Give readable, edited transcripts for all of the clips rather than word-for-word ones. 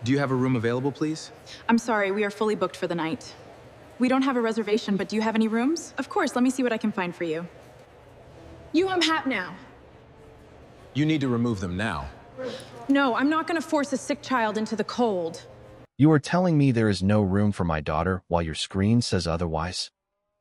Do you have a room available, please? I'm sorry, we are fully booked for the night. We don't have a reservation, but do you have any rooms? Of course, let me see what I can find for you. You unhap now. You need to remove them now. No, I'm not gonna force a sick child into the cold. You are telling me there is no room for my daughter while your screen says otherwise?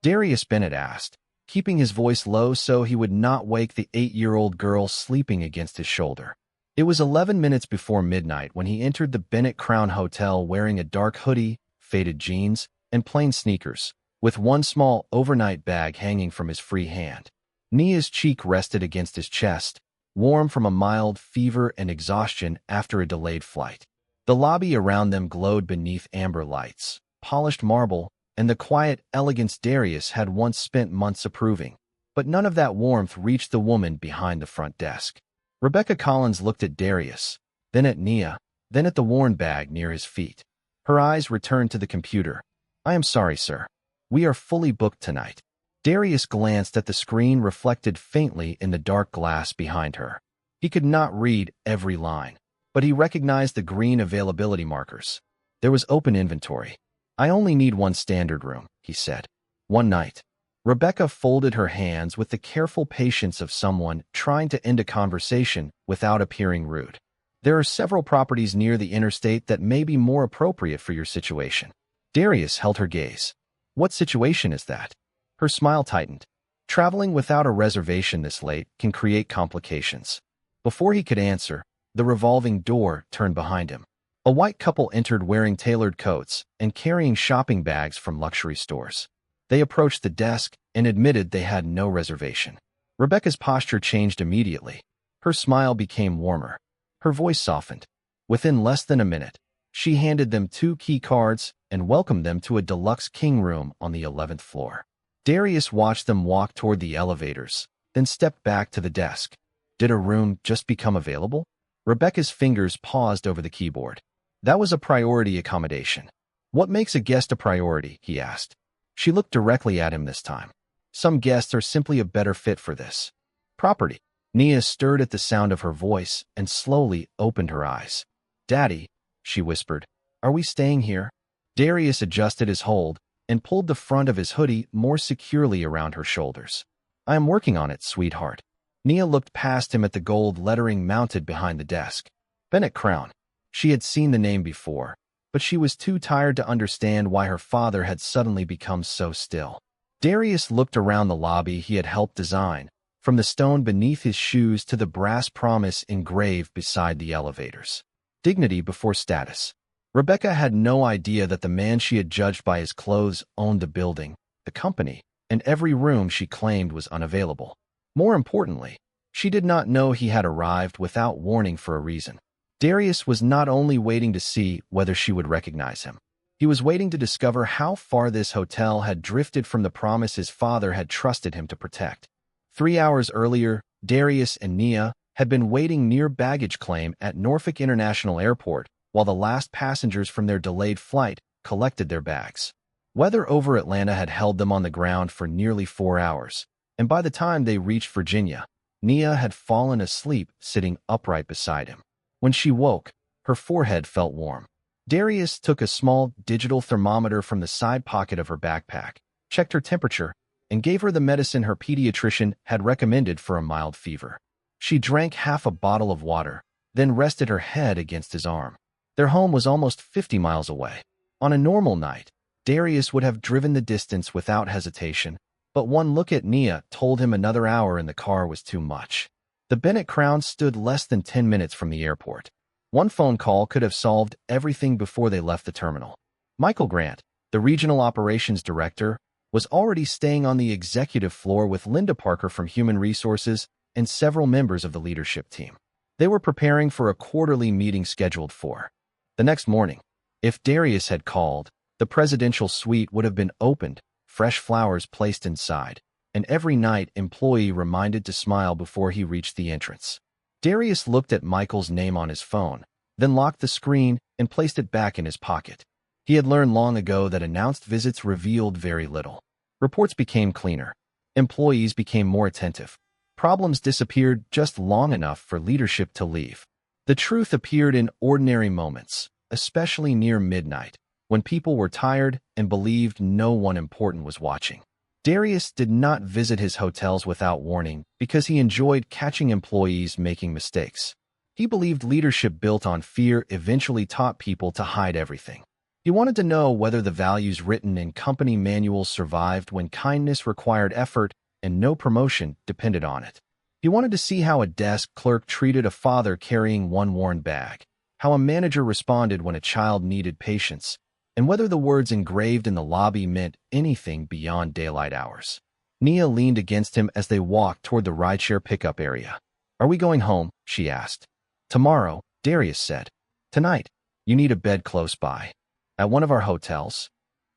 Darius Bennett asked, keeping his voice low so he would not wake the 8-year-old girl sleeping against his shoulder. It was 11 minutes before midnight when he entered the Bennett Crown Hotel wearing a dark hoodie, faded jeans, and plain sneakers, with one small overnight bag hanging from his free hand. Nia's cheek rested against his chest, warm from a mild fever and exhaustion after a delayed flight. The lobby around them glowed beneath amber lights, polished marble, and the quiet elegance Darius had once spent months approving. But none of that warmth reached the woman behind the front desk. Rebecca Collins looked at Darius, then at Nia, then at the worn bag near his feet. Her eyes returned to the computer. "I am sorry, sir. We are fully booked tonight." Darius glanced at the screen reflected faintly in the dark glass behind her. He could not read every line, but he recognized the green availability markers. There was open inventory. "I only need one standard room," he said. "One night." Rebecca folded her hands with the careful patience of someone trying to end a conversation without appearing rude. "There are several properties near the interstate that may be more appropriate for your situation." Darius held her gaze. "What situation is that?" Her smile tightened. Traveling without a reservation this late can create complications. Before he could answer, the revolving door turned behind him. A white couple entered wearing tailored coats and carrying shopping bags from luxury stores. They approached the desk and admitted they had no reservation. Rebecca's posture changed immediately. Her smile became warmer. Her voice softened. Within less than a minute, she handed them 2 key cards and welcomed them to a deluxe king room on the 11th floor. Darius watched them walk toward the elevators, then stepped back to the desk. Did a room just become available? Rebecca's fingers paused over the keyboard. That was a priority accommodation. "What makes a guest a priority?" he asked. She looked directly at him this time. "Some guests are simply a better fit for this." "Property." Nia stirred at the sound of her voice and slowly opened her eyes. "Daddy," she whispered, "are we staying here?" Darius adjusted his hold and pulled the front of his hoodie more securely around her shoulders. "I am working on it, sweetheart." Nia looked past him at the gold lettering mounted behind the desk. Bennett Crown. She had seen the name before, but she was too tired to understand why her father had suddenly become so still. Darius looked around the lobby he had helped design, from the stone beneath his shoes to the brass promise engraved beside the elevators. Dignity before status. Rebecca had no idea that the man she had judged by his clothes owned the building, the company, and every room she claimed was unavailable. More importantly, she did not know he had arrived without warning for a reason. Darius was not only waiting to see whether she would recognize him. He was waiting to discover how far this hotel had drifted from the promise his father had trusted him to protect. 3 hours earlier, Darius and Nia had been waiting near baggage claim at Norfolk International Airport while the last passengers from their delayed flight collected their bags. Weather over Atlanta had held them on the ground for nearly 4 hours, and by the time they reached Virginia, Nia had fallen asleep sitting upright beside him. When she woke, her forehead felt warm. Darius took a small digital thermometer from the side pocket of her backpack, checked her temperature, and gave her the medicine her pediatrician had recommended for a mild fever. She drank half a bottle of water, then rested her head against his arm. Their home was almost 50 miles away. On a normal night, Darius would have driven the distance without hesitation, but one look at Nia told him another hour in the car was too much. The Bennett Crown stood less than 10 minutes from the airport. One phone call could have solved everything before they left the terminal. Michael Grant, the regional operations director, was already staying on the executive floor with Linda Parker from Human Resources and several members of the leadership team. They were preparing for a quarterly meeting scheduled for the next morning. If Darius had called, the presidential suite would have been opened, fresh flowers placed inside, and every night employee reminded to smile before he reached the entrance. Darius looked at Michael's name on his phone, then locked the screen and placed it back in his pocket. He had learned long ago that announced visits revealed very little. Reports became cleaner. Employees became more attentive. Problems disappeared just long enough for leadership to leave. The truth appeared in ordinary moments, especially near midnight, when people were tired and believed no one important was watching. Darius did not visit his hotels without warning because he enjoyed catching employees making mistakes. He believed leadership built on fear eventually taught people to hide everything. He wanted to know whether the values written in company manuals survived when kindness required effort and no promotion depended on it. He wanted to see how a desk clerk treated a father carrying one worn bag, how a manager responded when a child needed patience, and whether the words engraved in the lobby meant anything beyond daylight hours. Nia leaned against him as they walked toward the rideshare pickup area. "Are we going home?" she asked. "Tomorrow," Darius said. "Tonight, you need a bed close by. At one of our hotels."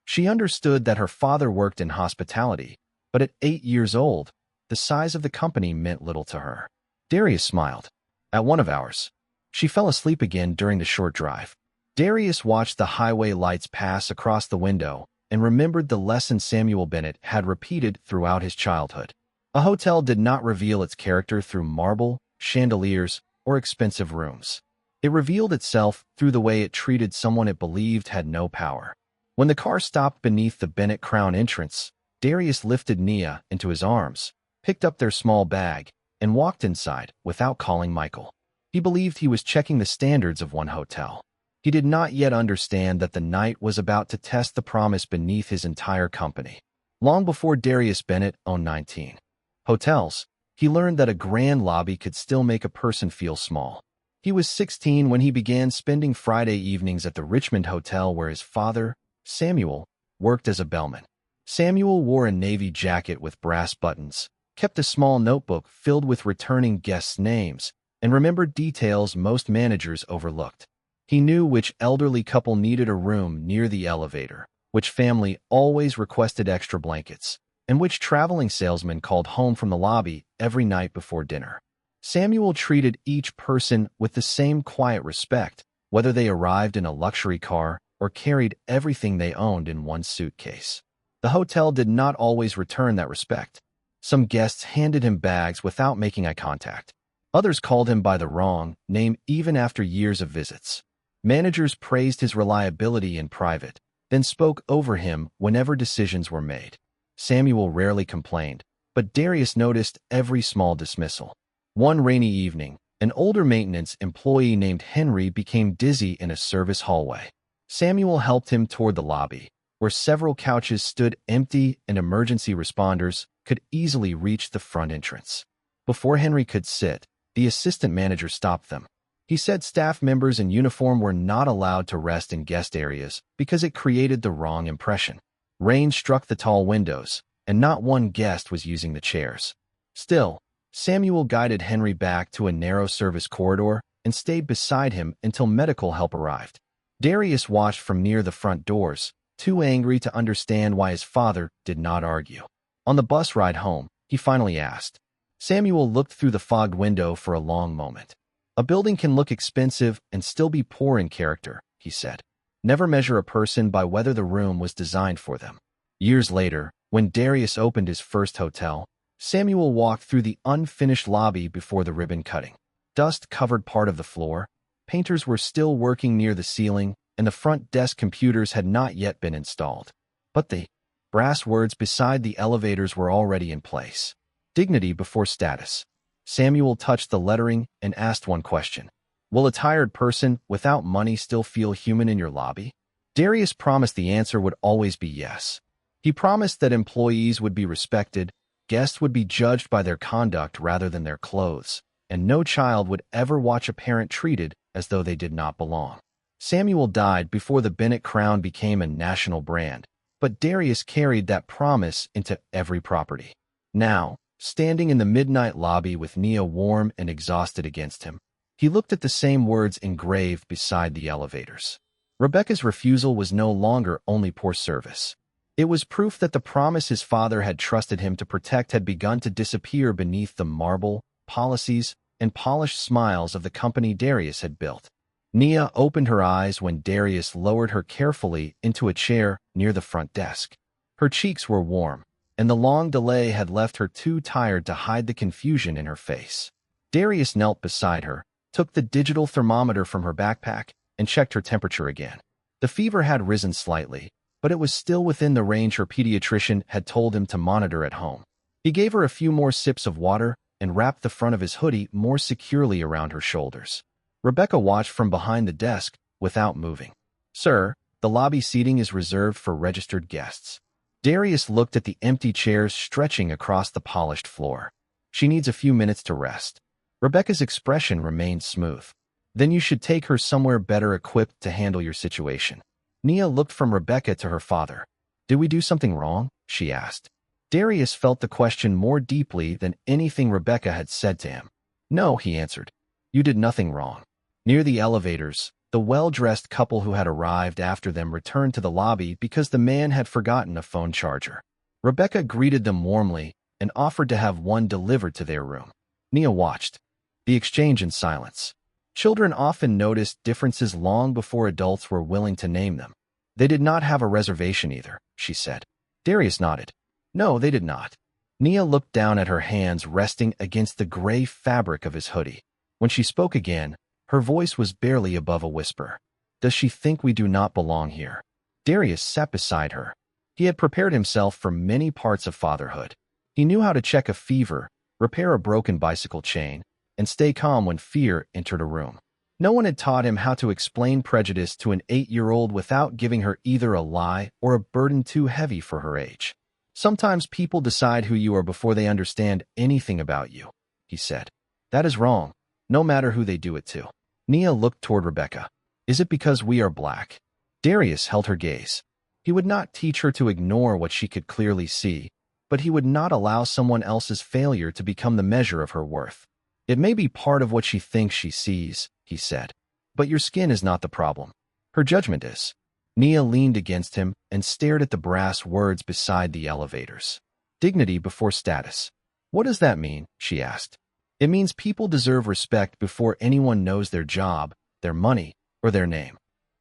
She understood that her father worked in hospitality, but at 8 years old, the size of the company meant little to her. Darius smiled. "At one of ours." She fell asleep again during the short drive. Darius watched the highway lights pass across the window and remembered the lesson Samuel Bennett had repeated throughout his childhood. A hotel did not reveal its character through marble, chandeliers, or expensive rooms. It revealed itself through the way it treated someone it believed had no power. When the car stopped beneath the Bennett Crown entrance, Darius lifted Nia into his arms, picked up their small bag, and walked inside without calling Michael. He believed he was checking the standards of one hotel. He did not yet understand that the night was about to test the promise beneath his entire company. Long before Darius Bennett owned 19 hotels, he learned that a grand lobby could still make a person feel small. He was 16 when he began spending Friday evenings at the Richmond Hotel where his father, Samuel, worked as a bellman. Samuel wore a navy jacket with brass buttons, kept a small notebook filled with returning guests' names, and remembered details most managers overlooked. He knew which elderly couple needed a room near the elevator, which family always requested extra blankets, and which traveling salesman called home from the lobby every night before dinner. Samuel treated each person with the same quiet respect, whether they arrived in a luxury car or carried everything they owned in one suitcase. The hotel did not always return that respect. Some guests handed him bags without making eye contact. Others called him by the wrong name even after years of visits. Managers praised his reliability in private, then spoke over him whenever decisions were made. Samuel rarely complained, but Darius noticed every small dismissal. One rainy evening, an older maintenance employee named Henry became dizzy in a service hallway. Samuel helped him toward the lobby, where several couches stood empty and emergency responders could easily reach the front entrance. Before Henry could sit, the assistant manager stopped them. He said staff members in uniform were not allowed to rest in guest areas because it created the wrong impression. Rain struck the tall windows, and not one guest was using the chairs. Still, Samuel guided Henry back to a narrow service corridor and stayed beside him until medical help arrived. Darius watched from near the front doors, too angry to understand why his father did not argue. On the bus ride home, he finally asked. Samuel looked through the fogged window for a long moment. "A building can look expensive and still be poor in character," he said. "Never measure a person by whether the room was designed for them." Years later, when Darius opened his first hotel, Samuel walked through the unfinished lobby before the ribbon cutting. Dust covered part of the floor, painters were still working near the ceiling, and the front desk computers had not yet been installed. But the brass words beside the elevators were already in place. Dignity before status. Samuel touched the lettering and asked one question. "Will a tired person without money still feel human in your lobby?" Darius promised the answer would always be yes. He promised that employees would be respected, guests would be judged by their conduct rather than their clothes, and no child would ever watch a parent treated as though they did not belong. Samuel died before the Bennett Crown became a national brand, but Darius carried that promise into every property. Now, standing in the midnight lobby with Nia warm and exhausted against him, he looked at the same words engraved beside the elevators. Rebecca's refusal was no longer only poor service. It was proof that the promise his father had trusted him to protect had begun to disappear beneath the marble, policies, and polished smiles of the company Darius had built. Nia opened her eyes when Darius lowered her carefully into a chair near the front desk. Her cheeks were warm, and the long delay had left her too tired to hide the confusion in her face. Darius knelt beside her, took the digital thermometer from her backpack, and checked her temperature again. The fever had risen slightly, but it was still within the range her pediatrician had told him to monitor at home. He gave her a few more sips of water and wrapped the front of his hoodie more securely around her shoulders. Rebecca watched from behind the desk without moving. "Sir, the lobby seating is reserved for registered guests." Darius looked at the empty chairs stretching across the polished floor. "She needs a few minutes to rest." Rebecca's expression remained smooth. "Then you should take her somewhere better equipped to handle your situation." Nia looked from Rebecca to her father. "Did we do something wrong?" she asked. Darius felt the question more deeply than anything Rebecca had said to him. "No," he answered. "You did nothing wrong." Near the elevators, the well-dressed couple who had arrived after them returned to the lobby because the man had forgotten a phone charger. Rebecca greeted them warmly and offered to have one delivered to their room. Nia watched the exchange in silence. Children often noticed differences long before adults were willing to name them. "They did not have a reservation either," she said. Darius nodded. "No, they did not." Nia looked down at her hands resting against the gray fabric of his hoodie. When she spoke again, her voice was barely above a whisper. "Does she think we do not belong here?" Darius sat beside her. He had prepared himself for many parts of fatherhood. He knew how to check a fever, repair a broken bicycle chain, and stay calm when fear entered a room. No one had taught him how to explain prejudice to an 8-year-old without giving her either a lie or a burden too heavy for her age. "Sometimes people decide who you are before they understand anything about you," he said. "That is wrong, no matter who they do it to." Nia looked toward Rebecca. "Is it because we are black?" Darius held her gaze. He would not teach her to ignore what she could clearly see, but he would not allow someone else's failure to become the measure of her worth. "It may be part of what she thinks she sees," he said. "But your skin is not the problem. Her judgment is." Nia leaned against him and stared at the brass words beside the elevators. "Dignity before status." "What does that mean?" she asked. "It means people deserve respect before anyone knows their job, their money, or their name."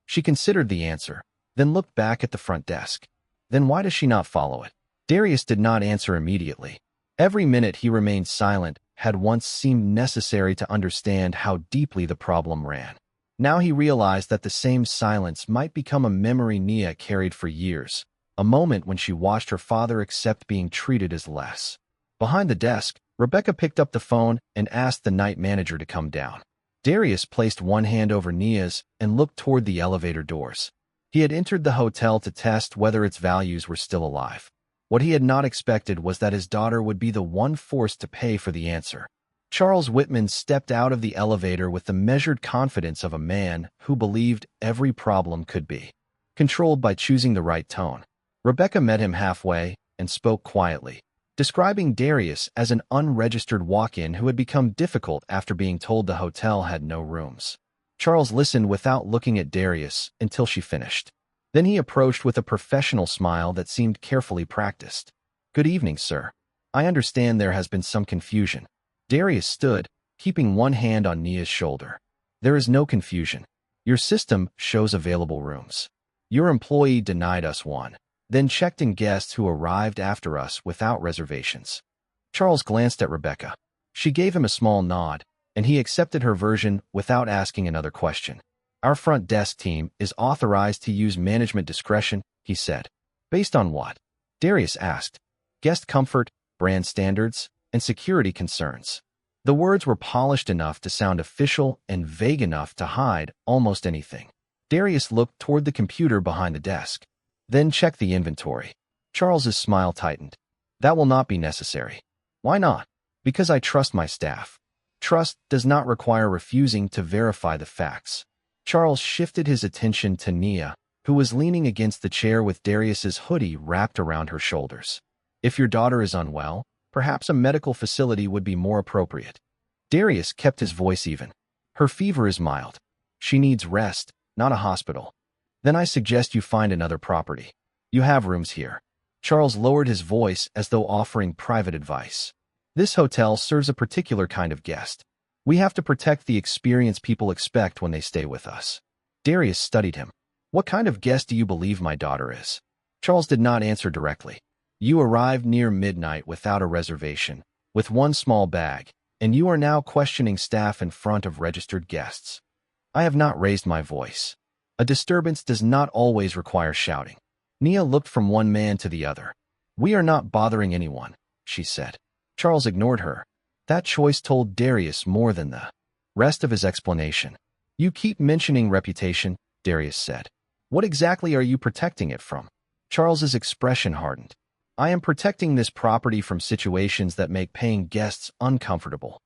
She considered the answer, then looked back at the front desk. Then why does she not follow it? Darius did not answer immediately. Every minute he remained silent had once seemed necessary to understand how deeply the problem ran. Now he realized that the same silence might become a memory Nia carried for years, a moment when she watched her father accept being treated as less. Behind the desk, Rebecca picked up the phone and asked the night manager to come down. Darius placed one hand over Nia's and looked toward the elevator doors. He had entered the hotel to test whether its values were still alive. What he had not expected was that his daughter would be the one forced to pay for the answer. Charles Whitman stepped out of the elevator with the measured confidence of a man who believed every problem could be controlled by choosing the right tone. Rebecca met him halfway and spoke quietly, describing Darius as an unregistered walk-in who had become difficult after being told the hotel had no rooms. Charles listened without looking at Darius until she finished. Then he approached with a professional smile that seemed carefully practiced. "Good evening, sir. I understand there has been some confusion." Darius stood, keeping one hand on Nia's shoulder. "There is no confusion. Your system shows available rooms. Your employee denied us one, then checked in guests who arrived after us without reservations." Charles glanced at Rebecca. She gave him a small nod, and he accepted her version without asking another question. "Our front desk team is authorized to use management discretion," he said. "Based on what?" Darius asked. "Guest comfort, brand standards, and security concerns." The words were polished enough to sound official and vague enough to hide almost anything. Darius looked toward the computer behind the desk, then checked the inventory. Charles's smile tightened. "That will not be necessary." "Why not?" "Because I trust my staff. Trust does not require refusing to verify the facts." Charles shifted his attention to Nia, who was leaning against the chair with Darius's hoodie wrapped around her shoulders. "If your daughter is unwell, perhaps a medical facility would be more appropriate." Darius kept his voice even. "Her fever is mild. She needs rest, not a hospital." "Then I suggest you find another property. You have rooms here." Charles lowered his voice as though offering private advice. "This hotel serves a particular kind of guest. We have to protect the experience people expect when they stay with us." Darius studied him. "What kind of guest do you believe my daughter is?" Charles did not answer directly. "You arrived near midnight without a reservation, with one small bag, and you are now questioning staff in front of registered guests." I have not raised my voice. A disturbance does not always require shouting. Nia looked from one man to the other. We are not bothering anyone, she said. Charles ignored her. That choice told Darius more than the rest of his explanation. You keep mentioning reputation, Darius said. What exactly are you protecting it from? Charles's expression hardened. I am protecting this property from situations that make paying guests uncomfortable.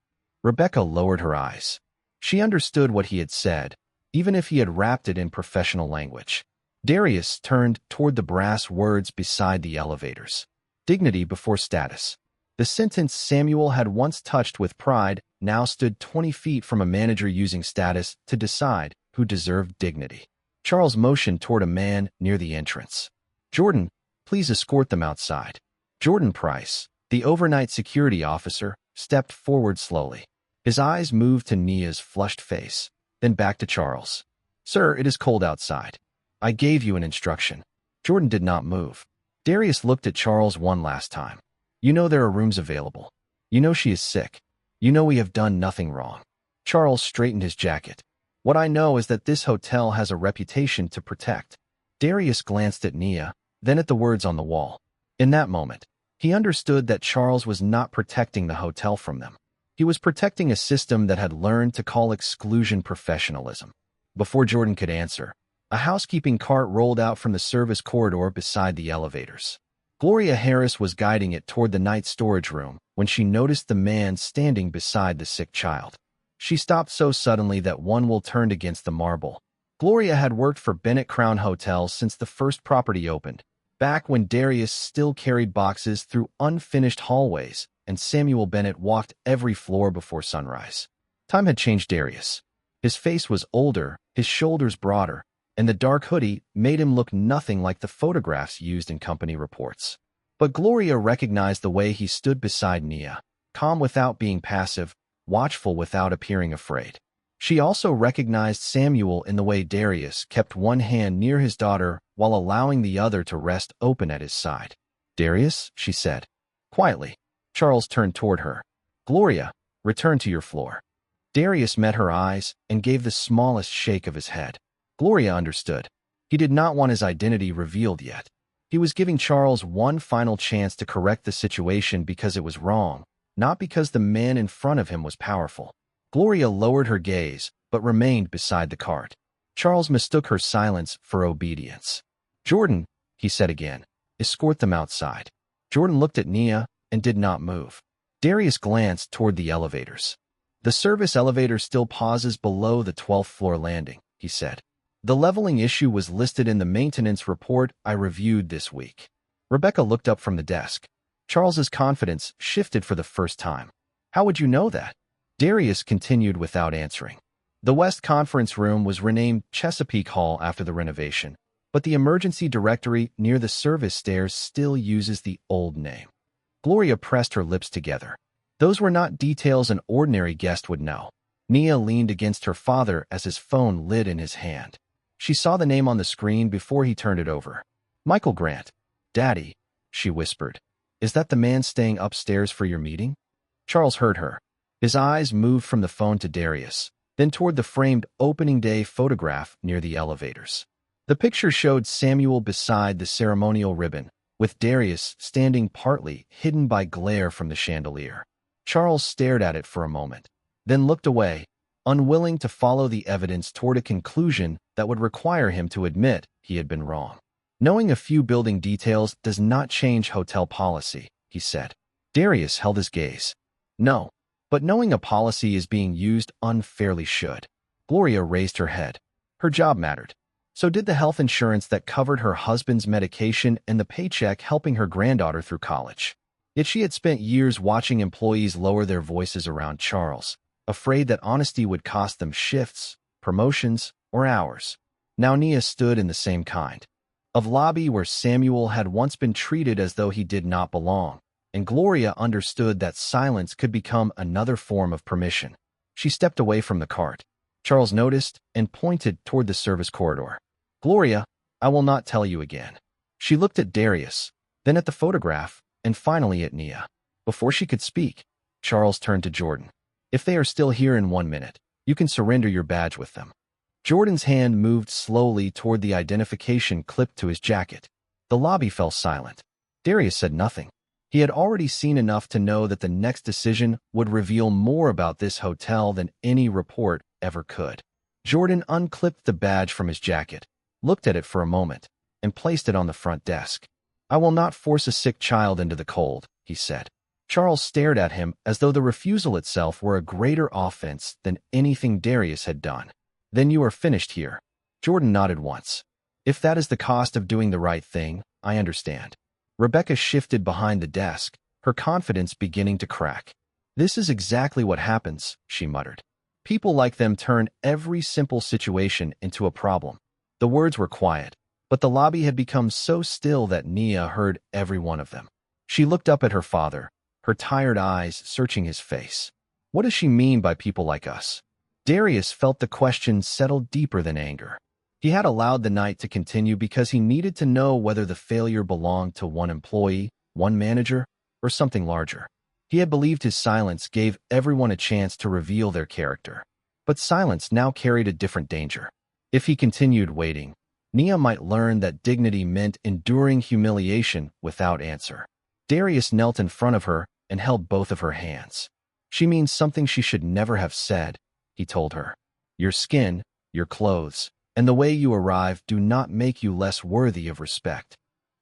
Rebecca lowered her eyes. She understood what he had said, even if he had wrapped it in professional language. Darius turned toward the brass words beside the elevators. Dignity before status. The sentence Samuel had once touched with pride now stood 20 feet from a manager using status to decide who deserved dignity. Charles motioned toward a man near the entrance. Jordan, please escort them outside. Jordan Price, the overnight security officer, stepped forward slowly. His eyes moved to Nia's flushed face, then back to Charles. Sir, it is cold outside. I gave you an instruction. Jordan did not move. Darius looked at Charles one last time. You know there are rooms available. You know she is sick. You know we have done nothing wrong. Charles straightened his jacket. What I know is that this hotel has a reputation to protect. Darius glanced at Nia, then at the words on the wall. In that moment, he understood that Charles was not protecting the hotel from them. He was protecting a system that had learned to call exclusion professionalism. Before Jordan could answer, a housekeeping cart rolled out from the service corridor beside the elevators. Gloria Harris was guiding it toward the night storage room when she noticed the man standing beside the sick child. She stopped so suddenly that one will turned against the marble. Gloria had worked for Bennett Crown Hotels since the first property opened, back when Darius still carried boxes through unfinished hallways and Samuel Bennett walked every floor before sunrise. Time had changed Darius. His face was older, his shoulders broader, and the dark hoodie made him look nothing like the photographs used in company reports. But Gloria recognized the way he stood beside Nia, calm without being passive, watchful without appearing afraid. She also recognized Samuel in the way Darius kept one hand near his daughter while allowing the other to rest open at his side. Darius, she said, quietly. Charles turned toward her. Gloria, return to your floor. Darius met her eyes and gave the smallest shake of his head. Gloria understood. He did not want his identity revealed yet. He was giving Charles one final chance to correct the situation because it was wrong, not because the man in front of him was powerful. Gloria lowered her gaze, but remained beside the cart. Charles mistook her silence for obedience. Jordan, he said again, escort them outside. Jordan looked at Nia and did not move. Darius glanced toward the elevators. The service elevator still pauses below the 12th floor landing, he said. The leveling issue was listed in the maintenance report I reviewed this week. Rebecca looked up from the desk. Charles's confidence shifted for the first time. How would you know that? Darius continued without answering. The West Conference Room was renamed Chesapeake Hall after the renovation, but the emergency directory near the service stairs still uses the old name. Gloria pressed her lips together. Those were not details an ordinary guest would know. Nia leaned against her father as his phone lit in his hand. She saw the name on the screen before he turned it over. Michael Grant. Daddy, she whispered. Is that the man staying upstairs for your meeting? Charles heard her. His eyes moved from the phone to Darius, then toward the framed opening day photograph near the elevators. The picture showed Samuel beside the ceremonial ribbon, with Darius standing partly hidden by glare from the chandelier. Charles stared at it for a moment, then looked away, unwilling to follow the evidence toward a conclusion that would require him to admit he had been wrong. Knowing a few building details does not change hotel policy, he said. Darius held his gaze. No, but knowing a policy is being used unfairly should. Gloria raised her head. Her job mattered. So did the health insurance that covered her husband's medication and the paycheck helping her granddaughter through college. Yet she had spent years watching employees lower their voices around Charles, afraid that honesty would cost them shifts, promotions, or hours. Now Nia stood in the same kind of lobby where Samuel had once been treated as though he did not belong, and Gloria understood that silence could become another form of permission. She stepped away from the cart. Charles noticed and pointed toward the service corridor. Gloria, I will not tell you again. She looked at Darius, then at the photograph, and finally at Nia. Before she could speak, Charles turned to Jordan. If they are still here in 1 minute, you can surrender your badge with them. Jordan's hand moved slowly toward the identification clipped to his jacket. The lobby fell silent. Darius said nothing. He had already seen enough to know that the next decision would reveal more about this hotel than any report ever could. Jordan unclipped the badge from his jacket, looked at it for a moment, and placed it on the front desk. "I will not force a sick child into the cold," he said. Charles stared at him as though the refusal itself were a greater offense than anything Darius had done. "Then you are finished here." Jordan nodded once. "If that is the cost of doing the right thing, I understand." Rebecca shifted behind the desk, her confidence beginning to crack. "This is exactly what happens," she muttered. "People like them turn every simple situation into a problem." The words were quiet, but the lobby had become so still that Nia heard every one of them. She looked up at her father, her tired eyes searching his face. "What does she mean by people like us?" Darius felt the question settled deeper than anger. He had allowed the night to continue because he needed to know whether the failure belonged to one employee, one manager, or something larger. He had believed his silence gave everyone a chance to reveal their character. But silence now carried a different danger. If he continued waiting, Nia might learn that dignity meant enduring humiliation without answer. Darius knelt in front of her and held both of her hands. "She means something she should never have said," he told her. "Your skin, your clothes, and the way you arrive do not make you less worthy of respect."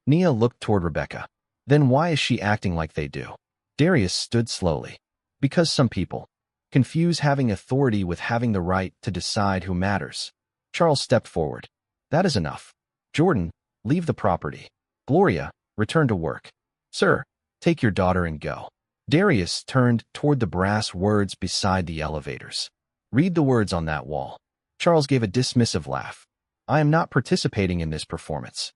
Nia looked toward Rebecca. "Then why is she acting like they do?" Darius stood slowly. "Because some people confuse having authority with having the right to decide who matters." Charles stepped forward. "That is enough. Jordan, leave the property. Gloria, return to work. Sir, take your daughter and go." Darius turned toward the brass words beside the elevators. "Read the words on that wall." Charles gave a dismissive laugh. "I am not participating in this performance."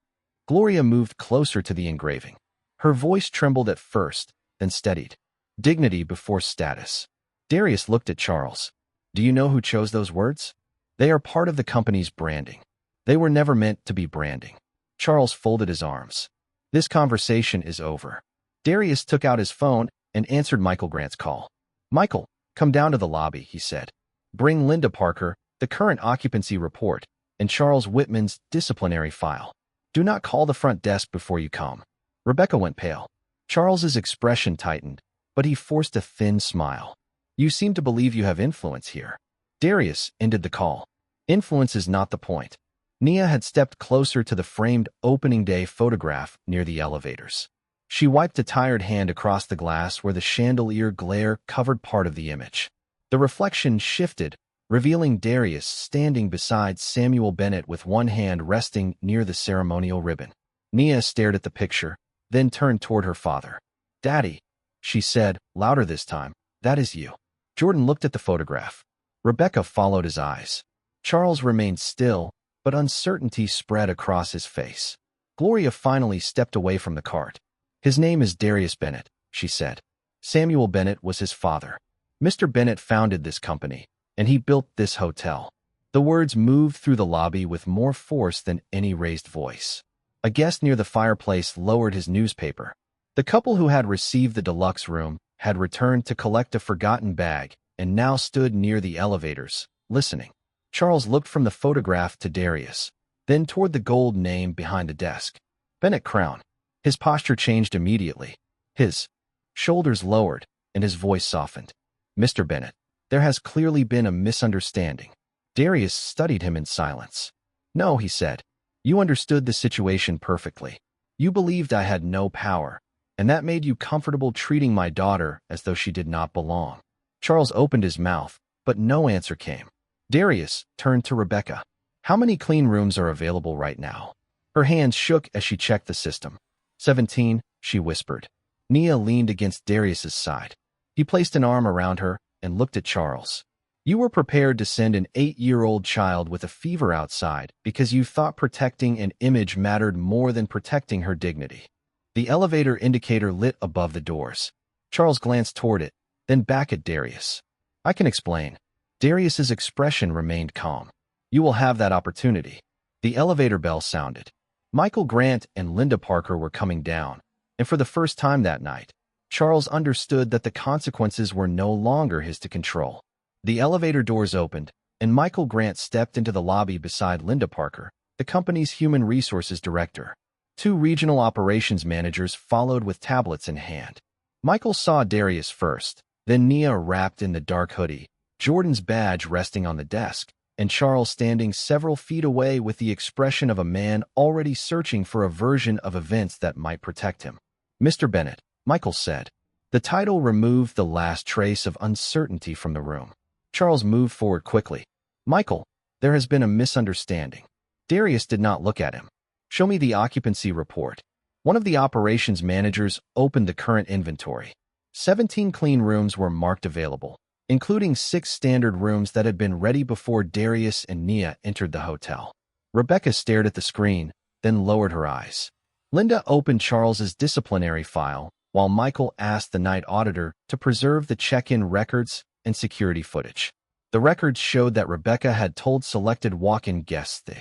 Gloria moved closer to the engraving. Her voice trembled at first, then steadied. "Dignity before status." Darius looked at Charles. "Do you know who chose those words? They are part of the company's branding. They were never meant to be branding." Charles folded his arms. "This conversation is over." Darius took out his phone and answered Michael Grant's call. "Michael, come down to the lobby," he said. "Bring Linda Parker, the current occupancy report, and Charles Whitman's disciplinary file. Do not call the front desk before you come." Rebecca went pale. Charles's expression tightened, but he forced a thin smile. "You seem to believe you have influence here." Darius ended the call. "Influence is not the point." Nia had stepped closer to the framed opening day photograph near the elevators. She wiped a tired hand across the glass where the chandelier glare covered part of the image. The reflection shifted, revealing Darius standing beside Samuel Bennett with one hand resting near the ceremonial ribbon. Nia stared at the picture, then turned toward her father. "Daddy," she said, louder this time, "that is you." Jordan looked at the photograph. Rebecca followed his eyes. Charles remained still, but uncertainty spread across his face. Gloria finally stepped away from the cart. "His name is Darius Bennett," she said. "Samuel Bennett was his father. Mr. Bennett founded this company, and he built this hotel." The words moved through the lobby with more force than any raised voice. A guest near the fireplace lowered his newspaper. The couple who had received the deluxe room had returned to collect a forgotten bag and now stood near the elevators, listening. Charles looked from the photograph to Darius, then toward the gold name behind the desk. Bennett Crown. His posture changed immediately. His shoulders lowered, and his voice softened. "Mr. Bennett, there has clearly been a misunderstanding." Darius studied him in silence. "No," he said. "You understood the situation perfectly. You believed I had no power, and that made you comfortable treating my daughter as though she did not belong." Charles opened his mouth, but no answer came. Darius turned to Rebecca. "How many clean rooms are available right now?" Her hands shook as she checked the system. 17, she whispered. Nia leaned against Darius's side. He placed an arm around her and looked at Charles. "You were prepared to send an 8-year-old child with a fever outside because you thought protecting an image mattered more than protecting her dignity." The elevator indicator lit above the doors. Charles glanced toward it, then back at Darius. "I can explain." Darius's expression remained calm. "You will have that opportunity." The elevator bell sounded. Michael Grant and Linda Parker were coming down, and for the first time that night, Charles understood that the consequences were no longer his to control. The elevator doors opened, and Michael Grant stepped into the lobby beside Linda Parker, the company's human resources director. Two regional operations managers followed with tablets in hand. Michael saw Darius first, then Nia wrapped in the dark hoodie, Jordan's badge resting on the desk, and Charles standing several feet away with the expression of a man already searching for a version of events that might protect him. "Mr. Bennett," Michael said. The title removed the last trace of uncertainty from the room. Charles moved forward quickly. "Michael, there has been a misunderstanding." Darius did not look at him. "Show me the occupancy report." One of the operations managers opened the current inventory. 17 clean rooms were marked available, including 6 standard rooms that had been ready before Darius and Nia entered the hotel. Rebecca stared at the screen, then lowered her eyes. Linda opened Charles's disciplinary file, while Michael asked the night auditor to preserve the check-in records and security footage. The records showed that Rebecca had told selected walk-in guests the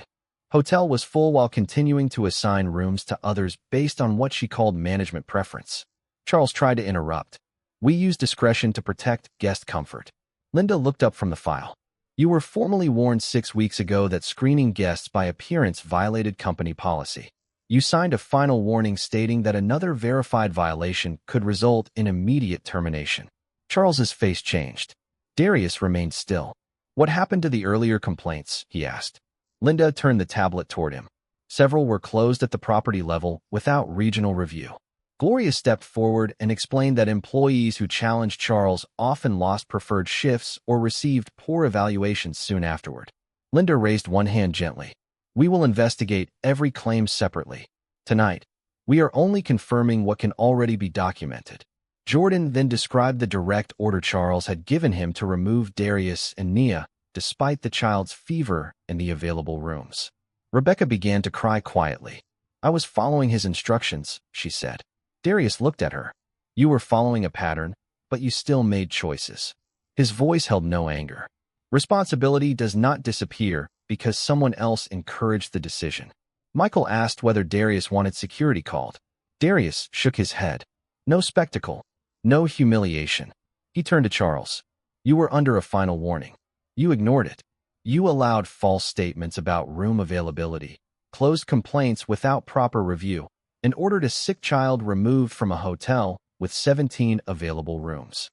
hotel was full while continuing to assign rooms to others based on what she called management preference. Charles tried to interrupt. "We use discretion to protect guest comfort." Linda looked up from the file. "You were formally warned 6 weeks ago that screening guests by appearance violated company policy. You signed a final warning stating that another verified violation could result in immediate termination." Charles's face changed. Darius remained still. "What happened to the earlier complaints?" he asked. Linda turned the tablet toward him. "Several were closed at the property level without regional review." Gloria stepped forward and explained that employees who challenged Charles often lost preferred shifts or received poor evaluations soon afterward. Linda raised one hand gently. "We will investigate every claim separately. Tonight, we are only confirming what can already be documented." Jordan then described the direct order Charles had given him to remove Darius and Nia, despite the child's fever in the available rooms. Rebecca began to cry quietly. "I was following his instructions," she said. Darius looked at her. "You were following a pattern, but you still made choices." His voice held no anger. "Responsibility does not disappear because someone else encouraged the decision." Michael asked whether Darius wanted security called. Darius shook his head. "No spectacle. No humiliation." He turned to Charles. "You were under a final warning. You ignored it. You allowed false statements about room availability, closed complaints without proper review, and ordered a sick child removed from a hotel with 17 available rooms."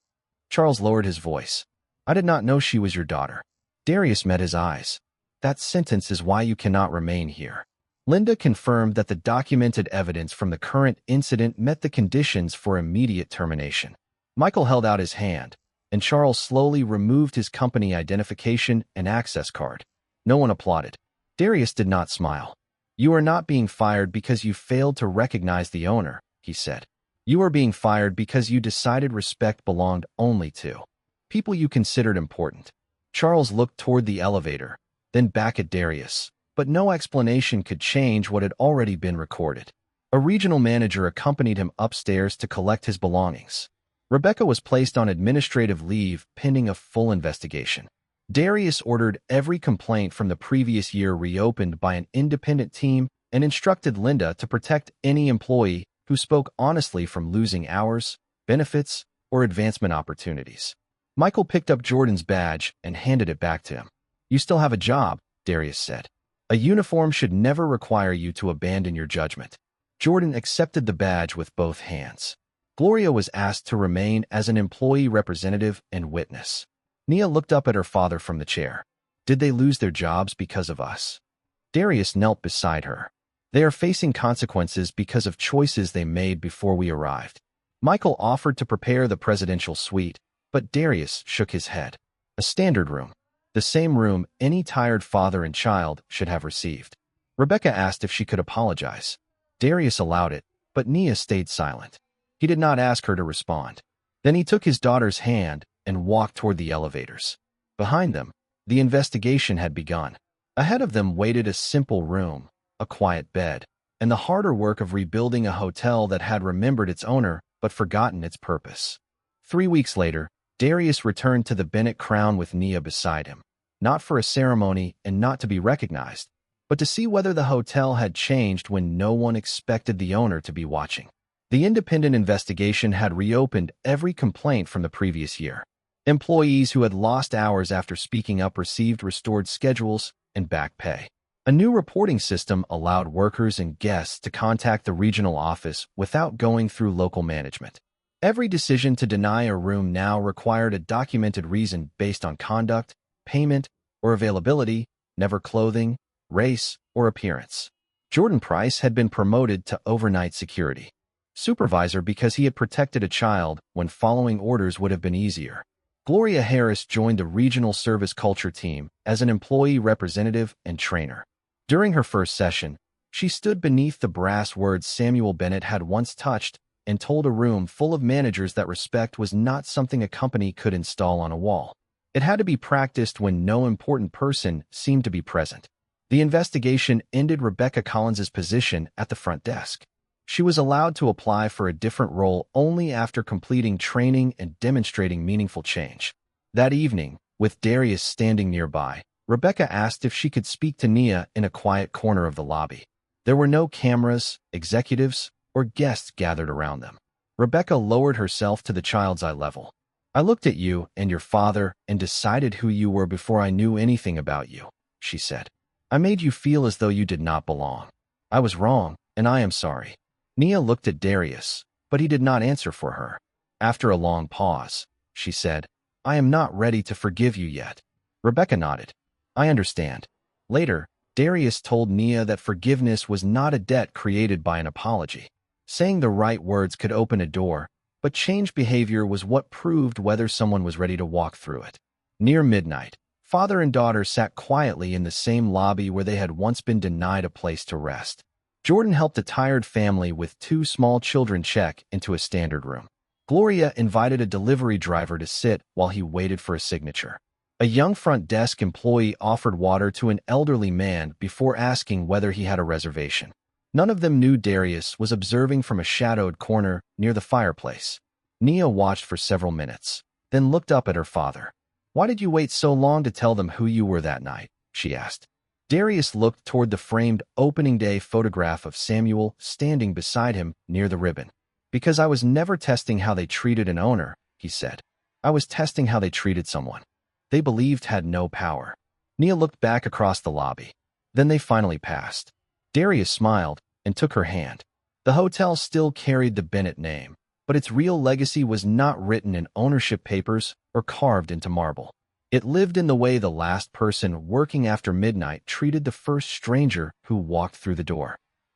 Charles lowered his voice. "I did not know she was your daughter." Darius met his eyes. "That sentence is why you cannot remain here." Linda confirmed that the documented evidence from the current incident met the conditions for immediate termination. Michael held out his hand, and Charles slowly removed his company identification and access card. No one applauded. Darius did not smile. "You are not being fired because you failed to recognize the owner," he said. "You are being fired because you decided respect belonged only to people you considered important." Charles looked toward the elevator, then back at Darius, but no explanation could change what had already been recorded. A regional manager accompanied him upstairs to collect his belongings. Rebecca was placed on administrative leave pending a full investigation. Darius ordered every complaint from the previous year reopened by an independent team and instructed Linda to protect any employee who spoke honestly from losing hours, benefits, or advancement opportunities. Michael picked up Jordan's badge and handed it back to him. "You still have a job," Darius said. "A uniform should never require you to abandon your judgment." Jordan accepted the badge with both hands. Gloria was asked to remain as an employee representative and witness. Nia looked up at her father from the chair. "Did they lose their jobs because of us?" Darius knelt beside her. "They are facing consequences because of choices they made before we arrived." Michael offered to prepare the presidential suite, but Darius shook his head. "A standard room. The same room any tired father and child should have received." Rebecca asked if she could apologize. Darius allowed it, but Nia stayed silent. He did not ask her to respond. Then he took his daughter's hand and walked toward the elevators. Behind them, the investigation had begun. Ahead of them waited a simple room, a quiet bed, and the harder work of rebuilding a hotel that had remembered its owner but forgotten its purpose. 3 weeks later, Darius returned to the Bennett Crown with Nia beside him, not for a ceremony and not to be recognized, but to see whether the hotel had changed when no one expected the owner to be watching. The independent investigation had reopened every complaint from the previous year. Employees who had lost hours after speaking up received restored schedules and back pay. A new reporting system allowed workers and guests to contact the regional office without going through local management. Every decision to deny a room now required a documented reason based on conduct, payment, or availability, never clothing, race, or appearance. Jordan Price had been promoted to overnight security supervisor because he had protected a child when following orders would have been easier. Gloria Harris joined the regional service culture team as an employee representative and trainer. During her first session, she stood beneath the brass words Samuel Bennett had once touched and told a room full of managers that respect was not something a company could install on a wall. It had to be practiced when no important person seemed to be present. The investigation ended Rebecca Collins's position at the front desk. She was allowed to apply for a different role only after completing training and demonstrating meaningful change. That evening, with Darius standing nearby, Rebecca asked if she could speak to Nia in a quiet corner of the lobby. There were no cameras, executives, or guests gathered around them. Rebecca lowered herself to the child's eye level. "I looked at you and your father and decided who you were before I knew anything about you," she said. "I made you feel as though you did not belong. I was wrong, and I am sorry." Nia looked at Darius, but he did not answer for her. After a long pause, she said, "I am not ready to forgive you yet." Rebecca nodded. "I understand." Later, Darius told Nia that forgiveness was not a debt created by an apology. Saying the right words could open a door, but changed behavior was what proved whether someone was ready to walk through it. Near midnight, father and daughter sat quietly in the same lobby where they had once been denied a place to rest. Jordan helped a tired family with 2 small children check into a standard room. Gloria invited a delivery driver to sit while he waited for a signature. A young front desk employee offered water to an elderly man before asking whether he had a reservation. None of them knew Darius was observing from a shadowed corner near the fireplace. Nia watched for several minutes, then looked up at her father. "Why did you wait so long to tell them who you were that night?" she asked. Darius looked toward the framed opening day photograph of Samuel standing beside him near the ribbon. "Because I was never testing how they treated an owner," he said. "I was testing how they treated someone they believed had no power." Nia looked back across the lobby. Then they finally passed. Darius smiled and took her hand. The hotel still carried the Bennett name, but its real legacy was not written in ownership papers or carved into marble. It lived in the way the last person working after midnight treated the first stranger who walked through the door.